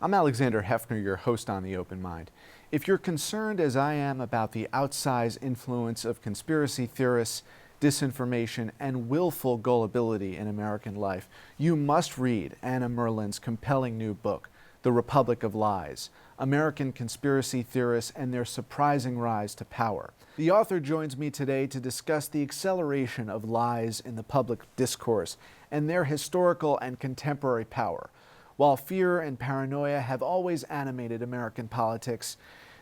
I'm Alexander Hefner, your host on The Open Mind. If you're concerned, as I am, about the outsize influence of conspiracy theorists, disinformation, and willful gullibility in American life, you must read Anna Merlan's compelling new book, The Republic of Lies: American Conspiracy Theorists and Their Surprising Rise to Power. The author joins me today to discuss the acceleration of lies in the public discourse and their historical and contemporary power. While fear and paranoia have always animated American politics,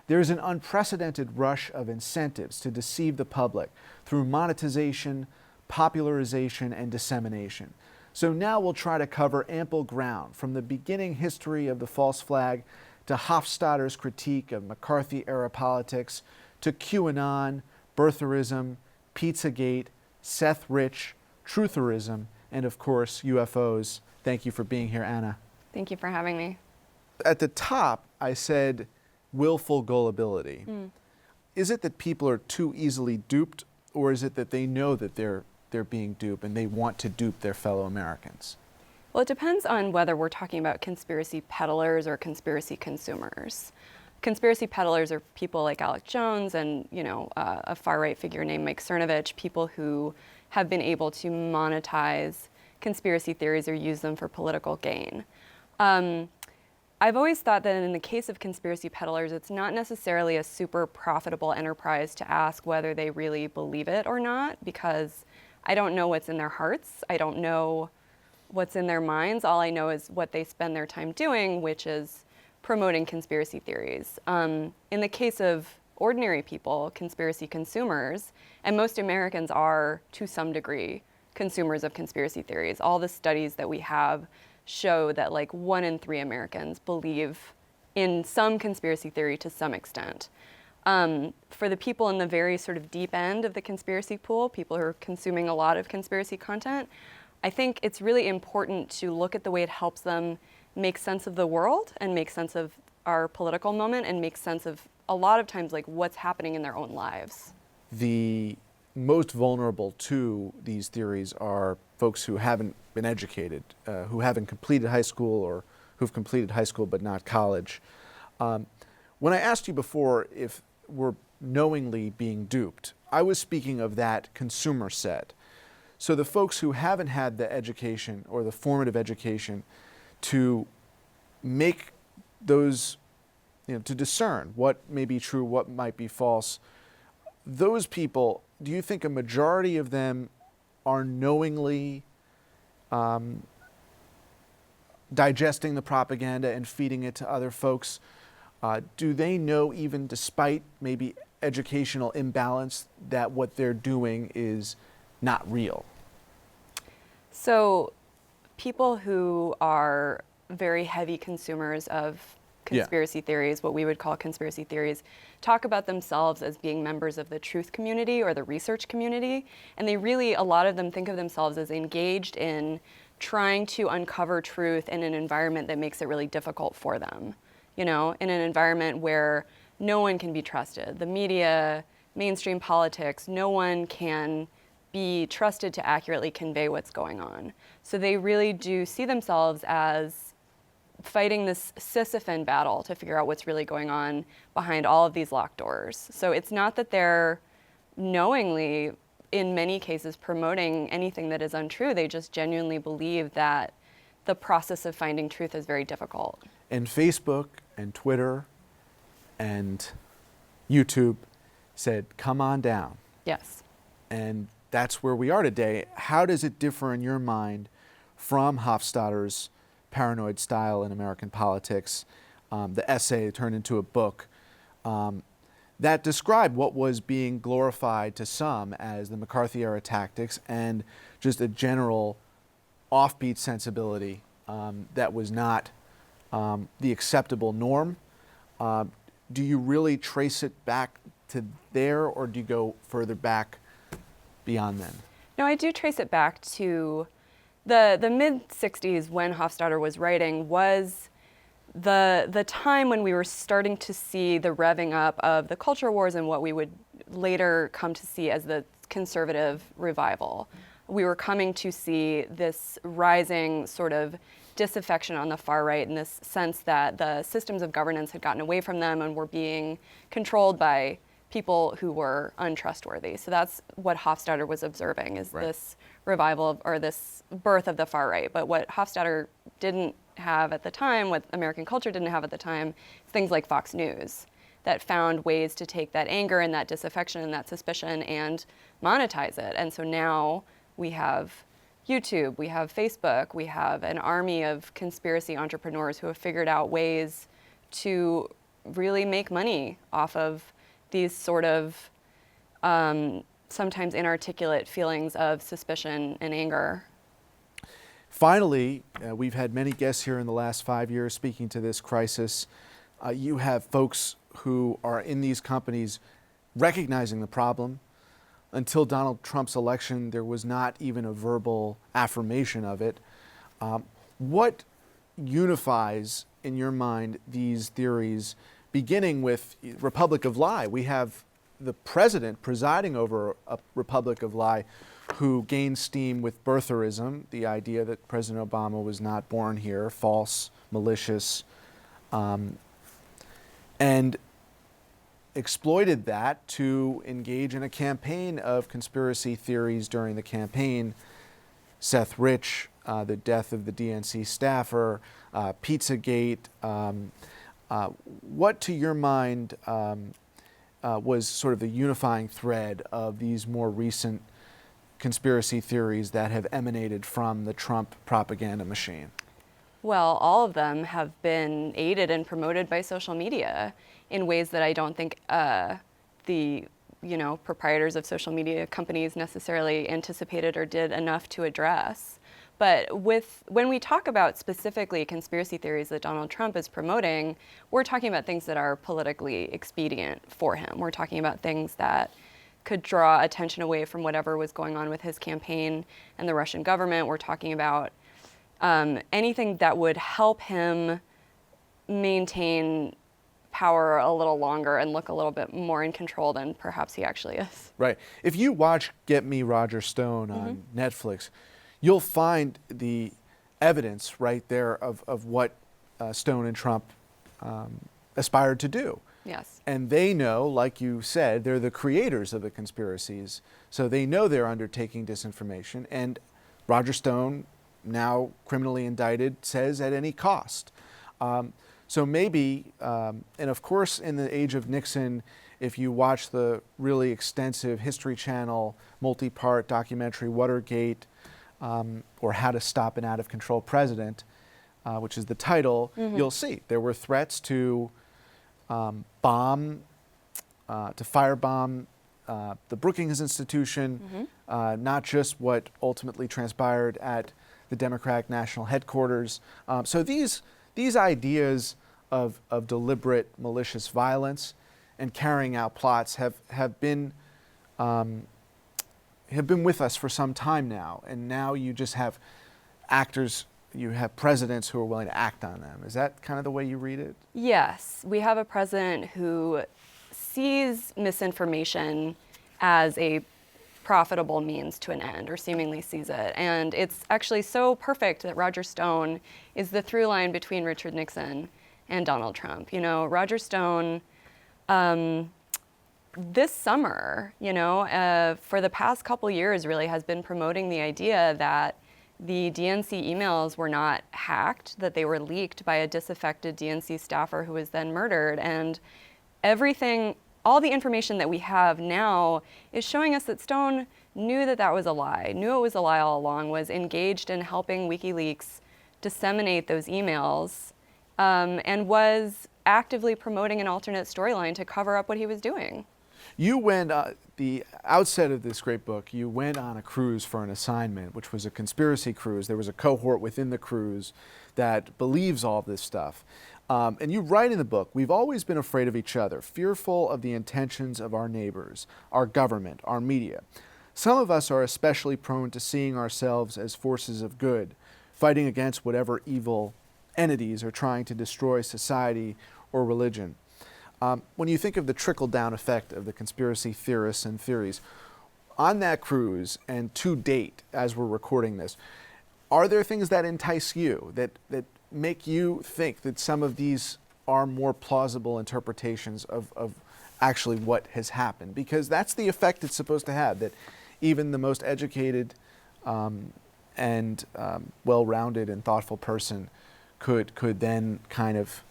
there is an unprecedented rush of incentives to deceive the public through monetization, popularization, and dissemination. So now we'll try to cover ample ground, from the beginning history of the false flag to Hofstadter's critique of McCarthy-era politics, to QAnon, birtherism, Pizzagate, Seth Rich, trutherism, and of course, UFOs. Thank you for being here, Anna. Thank you for having me. At the top, I said willful gullibility. Is it that people are too easily duped, or is it that they know that they're being duped and they want to dupe their fellow Americans? Well, it depends on whether we're talking about conspiracy peddlers or conspiracy consumers. Conspiracy peddlers are people like Alex Jones and, a far-right figure named Mike Cernovich, people who have been able to monetize conspiracy theories or use them for political gain. I've always thought that in the case of conspiracy peddlers, it's not necessarily a super profitable enterprise to ask whether they really believe it or not, because I don't know what's in their hearts. I don't know what's in their minds. All I know is what they spend their time doing, which is promoting conspiracy theories. In the case of ordinary people, conspiracy consumers, and most Americans are, to some degree, consumers of conspiracy theories. All the studies that we have show that like 1 in 3 Americans believe in some conspiracy theory to some extent. For the people in the very sort of deep end of the conspiracy pool, people who are consuming a lot of conspiracy content, I think it's really important to look at the way it helps them make sense of the world and make sense of our political moment and make sense of a lot of times like what's happening in their own lives. The most vulnerable to these theories are folks who haven't been educated, who haven't completed high school or who've completed high school but not college. When I asked you before if we're knowingly being duped, I was speaking of that consumer set. So the folks who haven't had the education or the formative education to make those, to discern what may be true, what might be false, those people, do you think a majority of them are knowingly digesting the propaganda and feeding it to other folks? Do they know, even despite maybe educational imbalance, that what they're doing is not real? So people who are very heavy consumers of conspiracy theories, what we would call conspiracy theories, talk about themselves as being members of the truth community or the research community. And they really, a lot of them think of themselves as engaged in trying to uncover truth in an environment that makes it really difficult for them. In an environment where no one can be trusted. The media, mainstream politics, no one can be trusted to accurately convey what's going on. So they really do see themselves as fighting this Sisyphean battle to figure out what's really going on behind all of these locked doors. So it's not that they're knowingly, in many cases, promoting anything that is untrue. They just genuinely believe that the process of finding truth is very difficult. And Facebook and Twitter and YouTube said, come on down. Yes. And that's where we are today. How does it differ in your mind from Hofstadter's Paranoid Style in American Politics, the essay turned into a book that described what was being glorified to some as the McCarthy-era tactics and just a general offbeat sensibility that was not the acceptable norm? Do you really trace it back to there, or do you go further back beyond then? No, I do trace it back to the mid-'60s when Hofstadter was writing was the time when we were starting to see the revving up of the culture wars and what we would later come to see as the conservative revival. We were coming to see this rising sort of disaffection on the far right, in this sense that the systems of governance had gotten away from them and were being controlled by people who were untrustworthy. So that's what Hofstadter was observing, is this revival of, or this birth of the far right. But what Hofstadter didn't have at the time, what American culture didn't have at the time, is things like Fox News that found ways to take that anger and that disaffection and that suspicion and monetize it. And so now we have YouTube, we have Facebook, we have an army of conspiracy entrepreneurs who have figured out ways to really make money off of these sort of sometimes inarticulate feelings of suspicion and anger. Finally, we've had many guests here in the last 5 years speaking to this crisis. You have folks who are in these companies recognizing the problem. Until Donald Trump's election, there was not even a verbal affirmation of it. What unifies, in your mind, these theories, beginning with Republic of Lie? We have the president presiding over a Republic of Lie who gained steam with birtherism, the idea that President Obama was not born here, false, malicious, and exploited that to engage in a campaign of conspiracy theories during the campaign. Seth Rich, the death of the DNC staffer, Pizzagate. What, to your mind, was sort of the unifying thread of these more recent conspiracy theories that have emanated from the Trump propaganda machine? Well, all of them have been aided and promoted by social media in ways that I don't think the proprietors of social media companies necessarily anticipated or did enough to address. But when we talk about specifically conspiracy theories that Donald Trump is promoting, we're talking about things that are politically expedient for him. We're talking about things that could draw attention away from whatever was going on with his campaign and the Russian government. We're talking about anything that would help him maintain power a little longer and look a little bit more in control than perhaps he actually is. Right. If you watch Get Me Roger Stone on Netflix, you'll find the evidence right there of what Stone and Trump aspired to do. Yes. And they know, like you said, they're the creators of the conspiracies, so they know they're undertaking disinformation. And Roger Stone, now criminally indicted, says at any cost. So maybe, and of course in the age of Nixon, if you watch the really extensive History Channel multi-part documentary Watergate, or How to Stop an Out-of-Control President, which is the title, you'll see there were threats to firebomb the Brookings Institution, not just what ultimately transpired at the Democratic National Headquarters. So these ideas of deliberate malicious violence and carrying out plots have been with us for some time now, and now you just have actors, you have presidents who are willing to act on them. Is that kind of the way you read it? Yes, we have a president who sees misinformation as a profitable means to an end, or seemingly sees it. And it's actually so perfect that Roger Stone is the through line between Richard Nixon and Donald Trump. You know, Roger Stone, this summer, for the past couple years really has been promoting the idea that the DNC emails were not hacked, that they were leaked by a disaffected DNC staffer who was then murdered. And all the information that we have now is showing us that Stone knew that that was a lie, knew it was a lie all along, was engaged in helping WikiLeaks disseminate those emails, and was actively promoting an alternate storyline to cover up what he was doing. You went, the outset of this great book, you went on a cruise for an assignment, which was a conspiracy cruise. There was a cohort within the cruise that believes all this stuff. And you write in the book, we've always been afraid of each other, fearful of the intentions of our neighbors, our government, our media. Some of us are especially prone to seeing ourselves as forces of good, fighting against whatever evil entities are trying to destroy society or religion. When you think of the trickle-down effect of the conspiracy theorists and theories, on that cruise and to date, as we're recording this, are there things that entice you, that make you think that some of these are more plausible interpretations of actually what has happened? Because that's the effect it's supposed to have, that even the most educated and well-rounded and thoughtful person could then kind of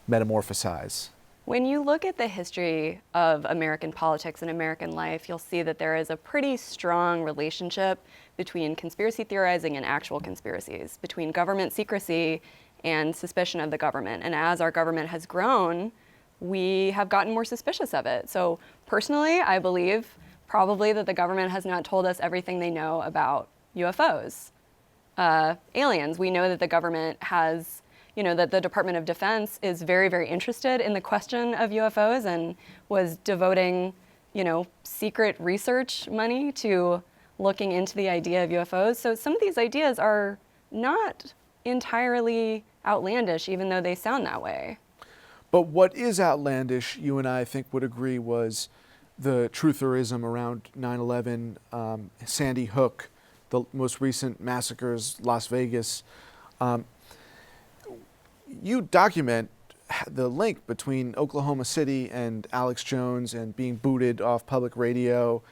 metamorphosize. When you look at the history of American politics and American life, you'll see that there is a pretty strong relationship between conspiracy theorizing and actual conspiracies, between government secrecy and suspicion of the government. And as our government has grown, we have gotten more suspicious of it. So personally, I believe probably that the government has not told us everything they know about UFOs. Aliens, we know that the government has, that the Department of Defense is very, very interested in the question of UFOs and was devoting, secret research money to looking into the idea of UFOs. So some of these ideas are not entirely outlandish, even though they sound that way. But what is outlandish, you and I think would agree, was the trutherism around 9/11, Sandy Hook, the most recent massacres, Las Vegas. You document the link between Oklahoma City and Alex Jones and being booted off public radio,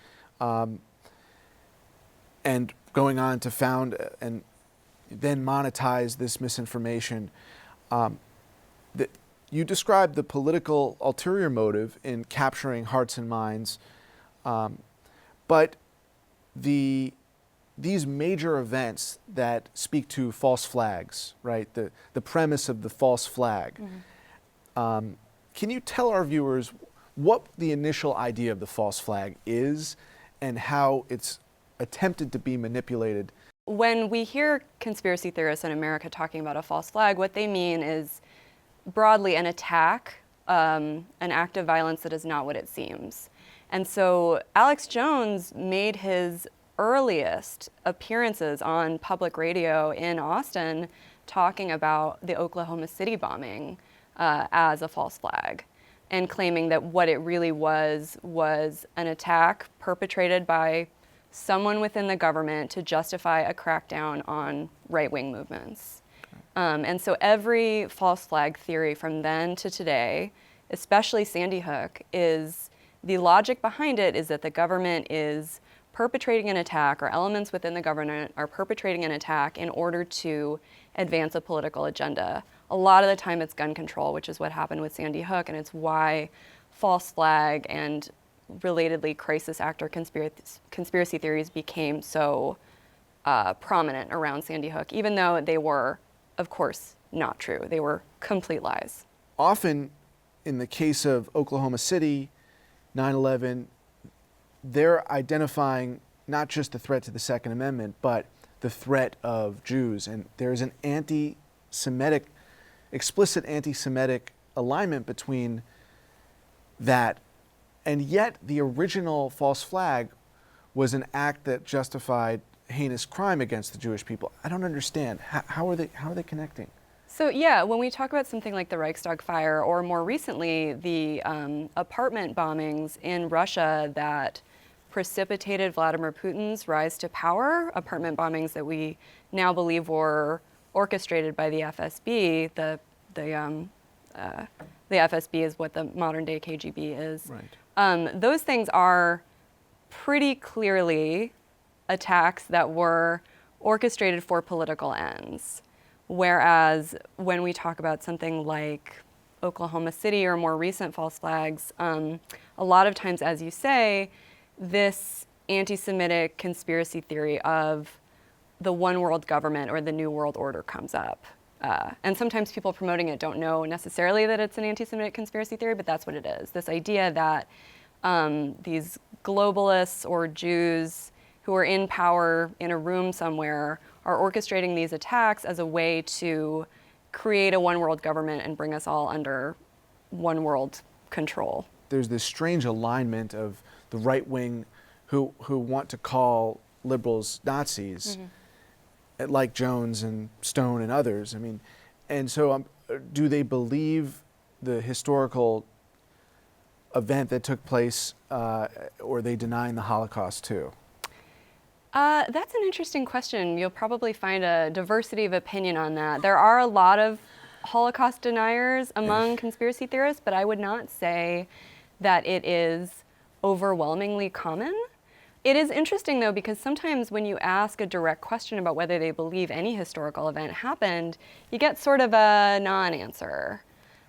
and going on to found and then monetize this misinformation. You describe the political ulterior motive in capturing hearts and minds, but these major events that speak to false flags, right? The premise of the false flag. Mm-hmm. Can you tell our viewers what the initial idea of the false flag is and how it's attempted to be manipulated? When we hear conspiracy theorists in America talking about a false flag, what they mean is broadly an attack, an act of violence that is not what it seems. And so Alex Jones made his earliest appearances on public radio in Austin talking about the Oklahoma City bombing as a false flag, and claiming that what it really was an attack perpetrated by someone within the government to justify a crackdown on right-wing movements. And so every false flag theory from then to today, especially Sandy Hook, is the logic behind it is that the government is perpetrating an attack, or elements within the government are perpetrating an attack in order to advance a political agenda. A lot of the time it's gun control, which is what happened with Sandy Hook, and it's why false flag and relatedly crisis actor conspiracy theories became so prominent around Sandy Hook, even though they were, of course, not true. They were complete lies. Often, in the case of Oklahoma City, 9/11, they're identifying not just the threat to the Second Amendment, but the threat of Jews. And there's an explicit anti-Semitic alignment between that. And yet the original false flag was an act that justified heinous crime against the Jewish people. I don't understand. How are they connecting? So yeah, when we talk about something like the Reichstag fire, or more recently, the apartment bombings in Russia that precipitated Vladimir Putin's rise to power, apartment bombings that we now believe were orchestrated by the FSB. The FSB is what the modern day KGB is. Right. Those things are pretty clearly attacks that were orchestrated for political ends. Whereas when we talk about something like Oklahoma City or more recent false flags, a lot of times, as you say, this anti-Semitic conspiracy theory of the one world government or the new world order comes up. And sometimes people promoting it don't know necessarily that it's an anti-Semitic conspiracy theory, but that's what it is. This idea that these globalists or Jews who are in power in a room somewhere are orchestrating these attacks as a way to create a one world government and bring us all under one world control. There's this strange alignment of the right wing who want to call liberals Nazis, mm-hmm. like Jones and Stone and others. I mean, and so do they believe the historical event that took place, or are they denying the Holocaust too? That's an interesting question. You'll probably find a diversity of opinion on that. There are a lot of Holocaust deniers among conspiracy theorists, but I would not say that it is overwhelmingly common. It is interesting, though, because sometimes when you ask a direct question about whether they believe any historical event happened, you get sort of a non-answer.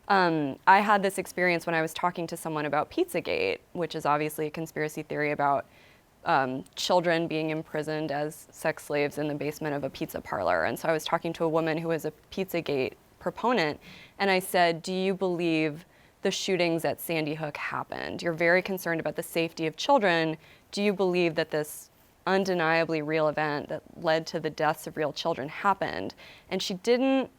I had this experience when I was talking to someone about Pizzagate, which is obviously a conspiracy theory about children being imprisoned as sex slaves in the basement of a pizza parlor. And so I was talking to a woman who was a Pizzagate proponent, and I said, do you believe the shootings at Sandy Hook happened? You're very concerned about the safety of children. Do you believe that this undeniably real event that led to the deaths of real children happened? And she didn't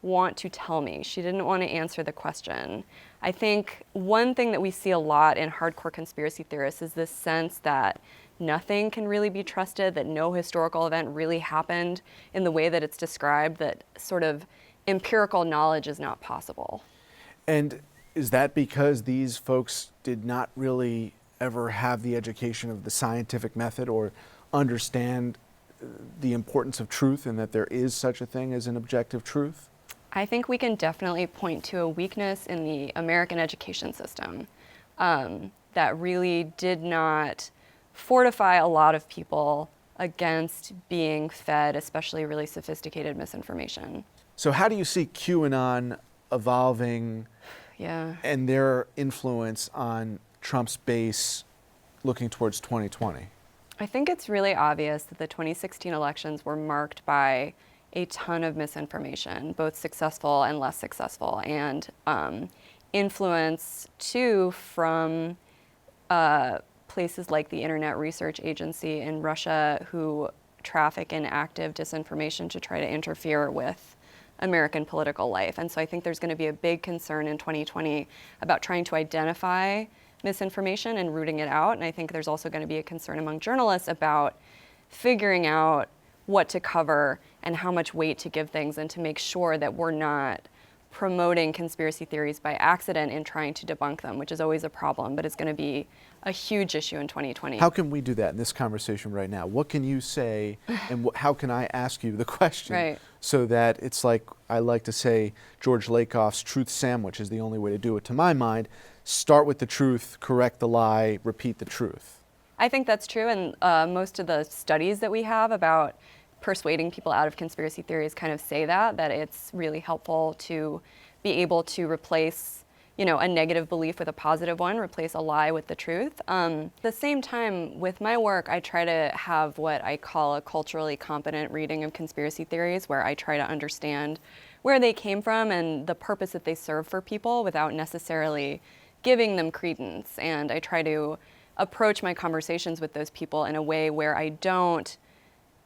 want to tell me. She didn't want to answer the question. I think one thing that we see a lot in hardcore conspiracy theorists is this sense that nothing can really be trusted, that no historical event really happened in the way that it's described, that sort of empirical knowledge is not possible. And is that because these folks did not really ever have the education of the scientific method or understand the importance of truth and that there is such a thing as an objective truth? I think we can definitely point to a weakness in the American education system that really did not fortify a lot of people against being fed, especially really sophisticated misinformation. So how do you see QAnon evolving and their influence on Trump's base looking towards 2020? I think it's really obvious that the 2016 elections were marked by a ton of misinformation, both successful and less successful, and influence too from places like the Internet Research Agency in Russia, who traffic in active disinformation to try to interfere with American political life. And so I think there's going to be a big concern in 2020 about trying to identify misinformation and rooting it out. And I think there's also going to be a concern among journalists about figuring out what to cover and how much weight to give things, and to make sure that we're not promoting conspiracy theories by accident in trying to debunk them, which is always a problem, but it's going to be a huge issue in 2020. How can we do that in this conversation right now? What can you say and how can I ask you the question so that it's like, I like to say, George Lakoff's truth sandwich is the only way to do it, to my mind. Start with the truth, correct the lie, repeat the truth. I think that's true, and most of the studies that we have about persuading people out of conspiracy theories kind of say that it's really helpful to be able to replace, a negative belief with a positive one, replace a lie with the truth. At the same time, with my work, I try to have what I call a culturally competent reading of conspiracy theories, where I try to understand where they came from and the purpose that they serve for people without necessarily giving them credence. And I try to approach my conversations with those people in a way where I don't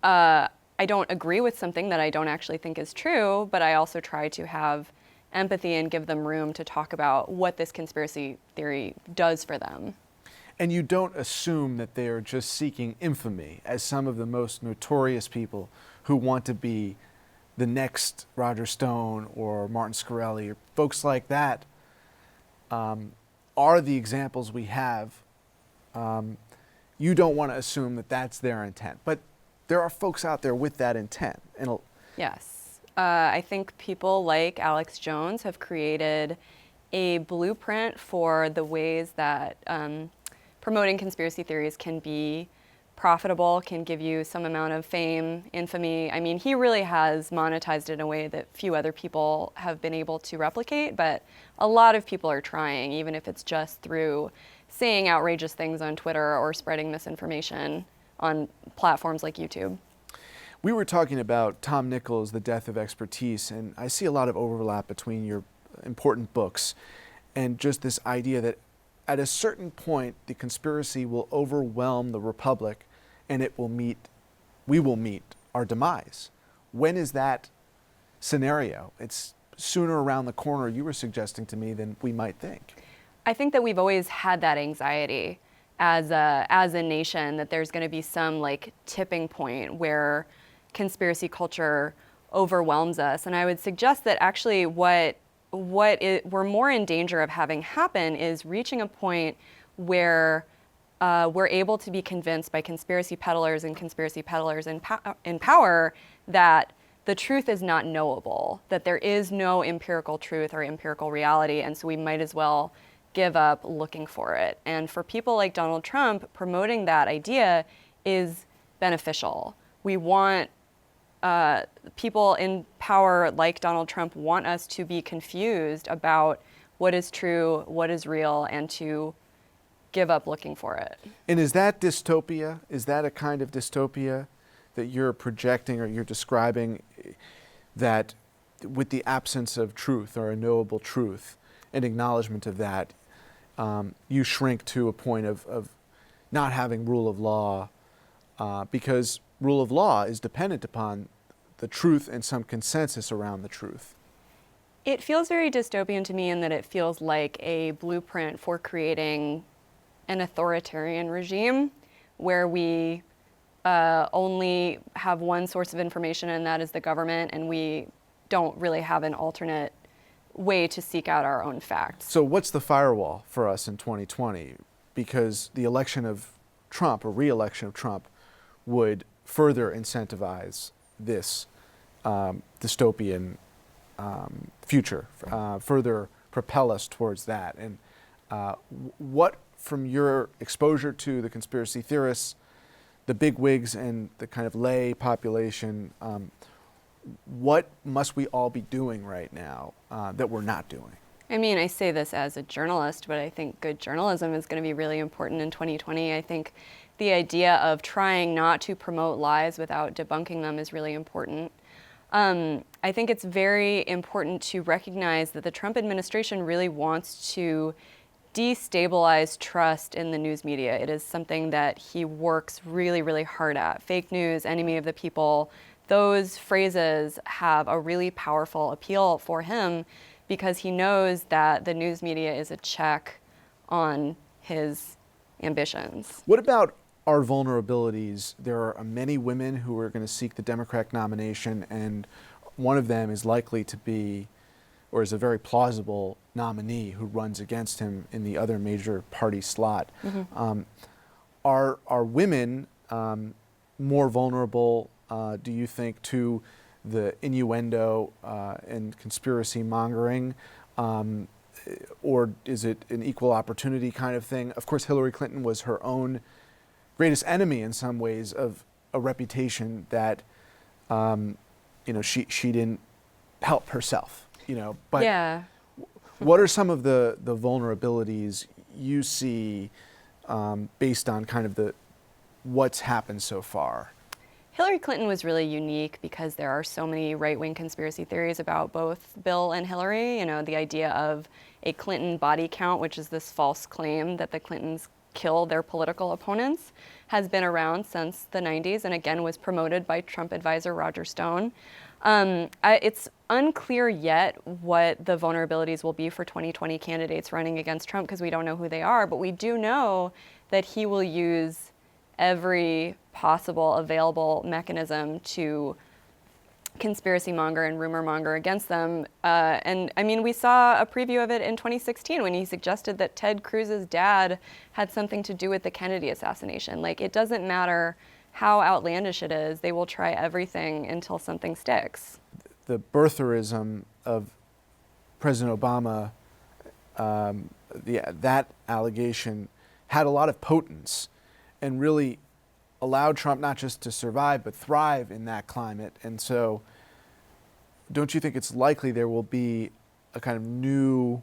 agree with something that I don't actually think is true, but I also try to have empathy and give them room to talk about what this conspiracy theory does for them. And you don't assume that they are just seeking infamy, as some of the most notorious people who want to be the next Roger Stone or Martin Shkreli or folks like that are the examples we have. You don't want to assume that that's their intent, but there are folks out there with that intent. Yes. I think people like Alex Jones have created a blueprint for the ways that promoting conspiracy theories can be profitable, can give you some amount of fame, infamy. I mean, he really has monetized it in a way that few other people have been able to replicate, but a lot of people are trying, even if it's just through saying outrageous things on Twitter or spreading misinformation on platforms like YouTube. We were talking about Tom Nichols' The Death of Expertise, and I see a lot of overlap between your important books and just this idea that at a certain point, the conspiracy will overwhelm the Republic and we will meet our demise. When is that scenario? It's sooner around the corner, you were suggesting to me, than we might think. I think that we've always had that anxiety as a nation, that there's going to be some tipping point where conspiracy culture overwhelms us. And I would suggest that actually we're more in danger of having happen is reaching a point where we're able to be convinced by conspiracy peddlers and conspiracy peddlers in power that the truth is not knowable, that there is no empirical truth or empirical reality, and so we might as well give up looking for it. And for people like Donald Trump, promoting that idea is beneficial. We want people in power like Donald Trump want us to be confused about what is true, what is real, and to give up looking for it. And is that dystopia? Is that a kind of dystopia that you're projecting or you're describing, that with the absence of truth or a knowable truth and acknowledgement of that, you shrink to a point of not having rule of law because rule of law is dependent upon the truth and some consensus around the truth? It feels very dystopian to me in that it feels like a blueprint for creating an authoritarian regime where we only have one source of information, and that is the government, and we don't really have an alternate way to seek out our own facts. So what's the firewall for us in 2020? Because the election of Trump, or re-election of Trump, would further incentivize this dystopian future, further propel us towards that. And what, from your exposure to the conspiracy theorists, the bigwigs and the kind of lay population, what must we all be doing right now that we're not doing? I mean, I say this as a journalist, but I think good journalism is going to be really important in 2020. I think the idea of trying not to promote lies without debunking them is really important. I think it's very important to recognize that the Trump administration really wants to destabilize trust in the news media. It is something that he works really, really hard at. Fake news, enemy of the people, those phrases have a really powerful appeal for him because he knows that the news media is a check on his ambitions. What about our vulnerabilities? There are many women who are going to seek the Democratic nomination, and one of them is likely to be, or is a very plausible nominee who runs against him in the other major party slot. Mm-hmm. Are women more vulnerable, do you think, to the innuendo and conspiracy mongering? Or is it an equal opportunity kind of thing? Of course, Hillary Clinton was her own greatest enemy in some ways, of a reputation that she didn't help herself. But yeah. What are some of the vulnerabilities you see based on kind of what's happened so far? Hillary Clinton was really unique because there are so many right-wing conspiracy theories about both Bill and Hillary. The idea of a Clinton body count, which is this false claim that the Clintons killed their political opponents, has been around since the 90s and again was promoted by Trump advisor Roger Stone. It's unclear yet what the vulnerabilities will be for 2020 candidates running against Trump because we don't know who they are, but we do know that he will use every possible available mechanism to conspiracy monger and rumor monger against them. And I mean, we saw a preview of it in 2016 when he suggested that Ted Cruz's dad had something to do with the Kennedy assassination. Like, it doesn't matter how outlandish it is, they will try everything until something sticks. The birtherism of President Obama, that allegation had a lot of potence and really allowed Trump not just to survive but thrive in that climate. And so don't you think it's likely there will be a kind of new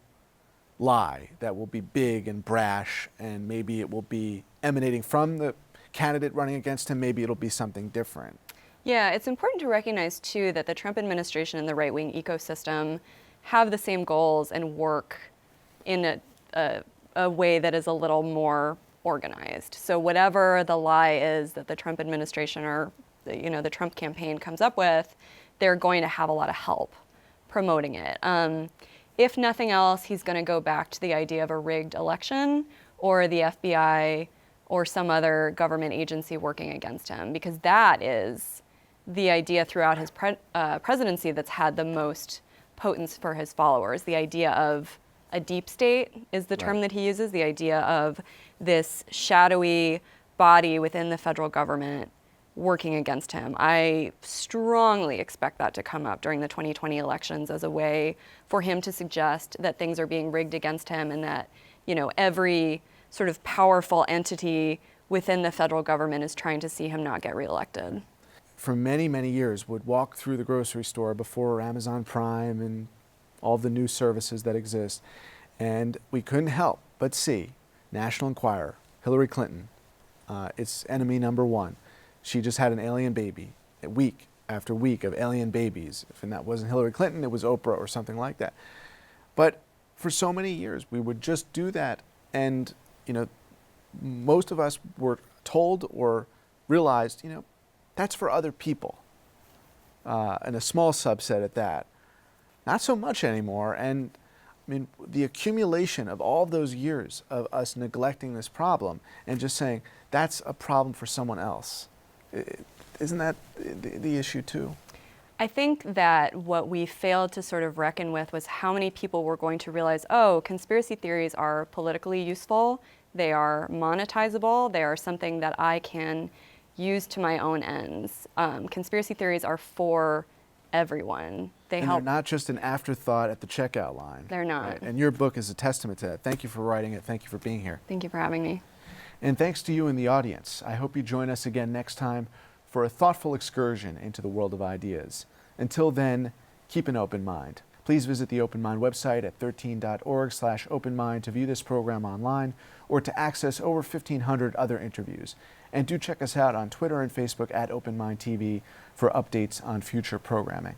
lie that will be big and brash, and maybe it will be emanating from the candidate running against him, maybe it'll be something different? Yeah, it's important to recognize too that the Trump administration and the right-wing ecosystem have the same goals and work in a way that is a little more organized. So whatever the lie is that the Trump administration or the Trump campaign comes up with, they're going to have a lot of help promoting it. If nothing else, he's going to go back to the idea of a rigged election or the FBI or some other government agency working against him, because that is the idea throughout his presidency that's had the most potence for his followers, the idea of a deep state is the term that he uses, the idea of this shadowy body within the federal government working against him. I strongly expect that to come up during the 2020 elections as a way for him to suggest that things are being rigged against him and that, every sort of powerful entity within the federal government is trying to see him not get reelected. For many, many years, would walk through the grocery store before Amazon Prime and all the new services that exist, and we couldn't help but see National Enquirer, Hillary Clinton, its enemy number one. She just had an alien baby, week after week of alien babies. If that wasn't Hillary Clinton, it was Oprah or something like that. But for so many years, we would just do that, and most of us were told or realized, that's for other people, and a small subset at that. Not so much anymore, and the accumulation of all those years of us neglecting this problem and just saying, that's a problem for someone else. Isn't that the issue too? I think that what we failed to sort of reckon with was how many people were going to realize, oh, conspiracy theories are politically useful, they are monetizable, they are something that I can use to my own ends. Conspiracy theories are for everyone. They're not just an afterthought at the checkout line. They're not. Right? And your book is a testament to that. Thank you for writing it. Thank you for being here. Thank you for having me. And thanks to you in the audience. I hope you join us again next time for a thoughtful excursion into the world of ideas. Until then, keep an open mind. Please visit the Open Mind website at 13.org/openmind to view this program online or to access over 1,500 other interviews. And do check us out on Twitter and Facebook at Open Mind TV for updates on future programming.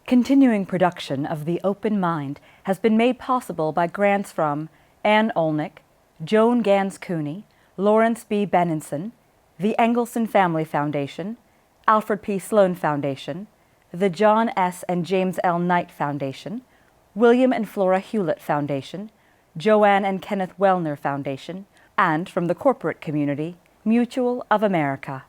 Continuing production of The Open Mind has been made possible by grants from Ann Olnick, Joan Gans Cooney, Lawrence B. Benenson, the Engelson Family Foundation, Alfred P. Sloan Foundation, the John S. and James L. Knight Foundation, William and Flora Hewlett Foundation, Joanne and Kenneth Wellner Foundation, and from the corporate community, Mutual of America.